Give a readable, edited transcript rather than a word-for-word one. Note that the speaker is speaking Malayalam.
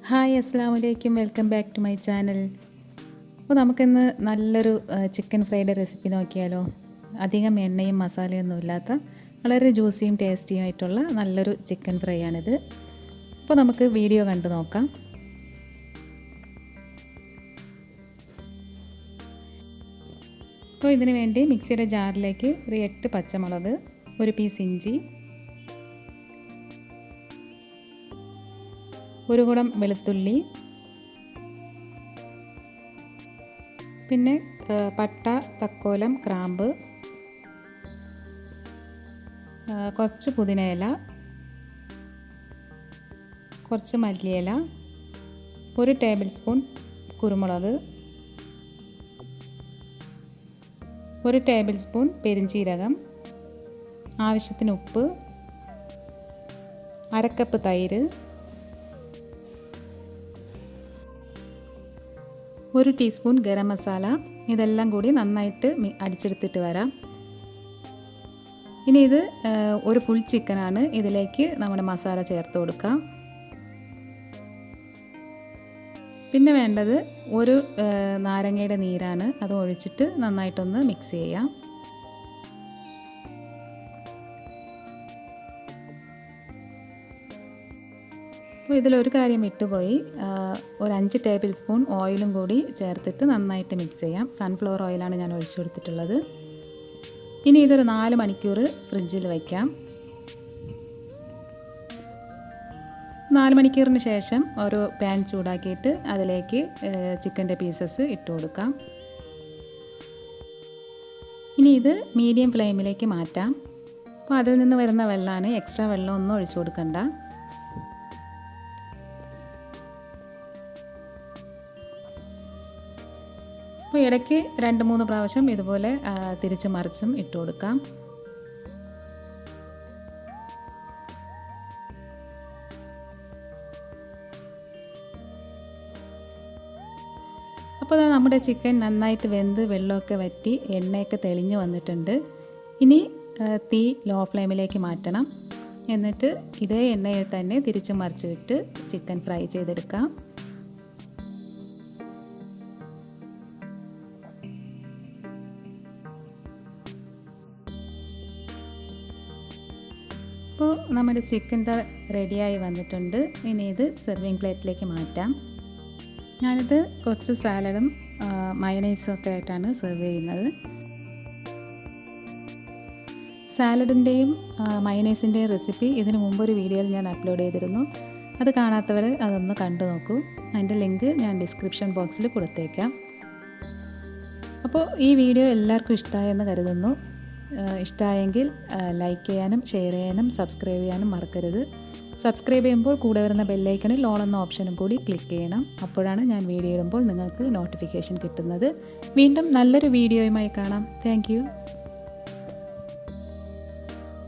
ഹായ് അസ്സലാമു welcome back to my channel. അപ്പോൾ നമുക്കിന്ന് നല്ലൊരു ചിക്കൻ ഫ്രൈഡ് റെസിപ്പി നോക്കിയാലോ. അധികം എണ്ണയും മസാലയൊന്നും ഇല്ലാത്ത വളരെ ജ്യൂസിയും ടേസ്റ്റിയും ആയിട്ടുള്ള നല്ലൊരു ചിക്കൻ ഫ്രൈ ആണിത്. അപ്പോൾ നമുക്ക് വീഡിയോ കണ്ടു നോക്കാം. അപ്പോൾ ഇതിനു വേണ്ടി മിക്സിയുടെ ജാറിലേക്ക് ഒരു 8 പച്ചമുളക്, ഒരു പീസ് ഇഞ്ചി, ഒരു കുടം വെളുത്തുള്ളി, പിന്നെ പട്ട, തക്കോലം, ഗ്രാമ്പ്, കുറച്ച് പുതിനയില, കുറച്ച് മല്ലിയില, 1 ടേബിൾ സ്പൂൺ കുരുമുളക്, 1 ടേബിൾ സ്പൂൺ പെരിഞ്ചീരകം, ആവശ്യത്തിന് ഉപ്പ്, 1/2 കപ്പ് തൈര്, 1 ടീസ്പൂൺ ഗരം മസാല. ഇതെല്ലാം കൂടി നന്നായിട്ട് അടിച്ചെടുത്തിട്ട് വരാം. ഇനി ഇത് ഒരു ഫുൾ ചിക്കനാണ്. ഇതിലേക്ക് നമ്മുടെ മസാല ചേർത്ത് കൊടുക്കാം. പിന്നെ വേണ്ടത് ഒരു നാരങ്ങയുടെ നീരാണ്. അത് ഒഴിച്ചിട്ട് നന്നായിട്ടൊന്ന് മിക്സ് ചെയ്യാം. അപ്പോൾ ഇതിലൊരു കാര്യം വിട്ടുപോയി. ഒരു 5 ടേബിൾ സ്പൂൺ ഓയിലും കൂടി ചേർത്തിട്ട് നന്നായിട്ട് മിക്സ് ചെയ്യാം. സൺഫ്ലവർ ഓയിലാണ് ഞാൻ ഒഴിച്ചു കൊടുത്തിട്ടുള്ളത്. ഇനി ഇതൊരു 4 മണിക്കൂർ ഫ്രിഡ്ജിൽ വയ്ക്കാം. 4 മണിക്കൂറിന് ശേഷം ഒരു പാൻ ചൂടാക്കിയിട്ട് അതിലേക്ക് ചിക്കൻ്റെ പീസസ് ഇട്ട് കൊടുക്കാം. ഇനി ഇത് മീഡിയം ഫ്ലെയിമിലേക്ക് മാറ്റാം. അപ്പോൾ അതിൽ നിന്ന് വരുന്ന വെള്ളമാണ്. എക്സ്ട്രാ വെള്ളമൊന്നും ഒഴിച്ചു കൊടുക്കണ്ട. അപ്പോൾ ഇടയ്ക്ക് 2-3 പ്രാവശ്യം ഇതുപോലെ തിരിച്ച് മറിച്ചും ഇട്ട് കൊടുക്കാം. അപ്പോൾ നമ്മുടെ ചിക്കൻ നന്നായിട്ട് വെന്ത് വെള്ളമൊക്കെ വറ്റി എണ്ണയൊക്കെ തെളിഞ്ഞ് വന്നിട്ടുണ്ട്. ഇനി തീ ലോ ഫ്ലെയിമിലേക്ക് മാറ്റണം. എന്നിട്ട് ഇതേ എണ്ണയിൽ തന്നെ തിരിച്ച് മറിച്ചിട്ട് ചിക്കൻ ഫ്രൈ ചെയ്തെടുക്കാം. അപ്പോൾ നമ്മുടെ ചിക്കൻ റെഡിയായി വന്നിട്ടുണ്ട്. ഇനി ഇത് സെർവിങ് പ്ലേറ്റിലേക്ക് മാറ്റാം. ഞാനിത് കുറച്ച് സാലഡും മയണൈസും ഒക്കെ ആയിട്ടാണ് സെർവ് ചെയ്യുന്നത്. സാലഡിൻ്റെയും മയണൈസിൻ്റെയും റെസിപ്പി ഇതിന് മുമ്പൊരു വീഡിയോയിൽ ഞാൻ അപ്ലോഡ് ചെയ്തിരുന്നു. അത് കാണാത്തവർ അതൊന്ന് കണ്ടു നോക്കൂ. അതിൻ്റെ ലിങ്ക് ഞാൻ ഡിസ്ക്രിപ്ഷൻ ബോക്സിൽ കൊടുത്തേക്കാം. അപ്പോൾ ഈ വീഡിയോ എല്ലാവർക്കും ഇഷ്ടമായെന്ന് കരുതുന്നു. ഇഷ്ടമായെങ്കിൽ ലൈക്ക് ചെയ്യാനും ഷെയർ ചെയ്യാനും സബ്സ്ക്രൈബ് ചെയ്യാനും മറക്കരുത്. സബ്സ്ക്രൈബ് ചെയ്യുമ്പോൾ കൂടെ വരുന്ന ബെല്ലൈക്കണിൽ ഓൾ എന്ന ഓപ്ഷനും കൂടി ക്ലിക്ക് ചെയ്യണം. അപ്പോഴാണ് ഞാൻ വീഡിയോ ഇടുമ്പോൾ നിങ്ങൾക്ക് നോട്ടിഫിക്കേഷൻ കിട്ടുന്നത്. വീണ്ടും നല്ലൊരു വീഡിയോയുമായി കാണാം. താങ്ക്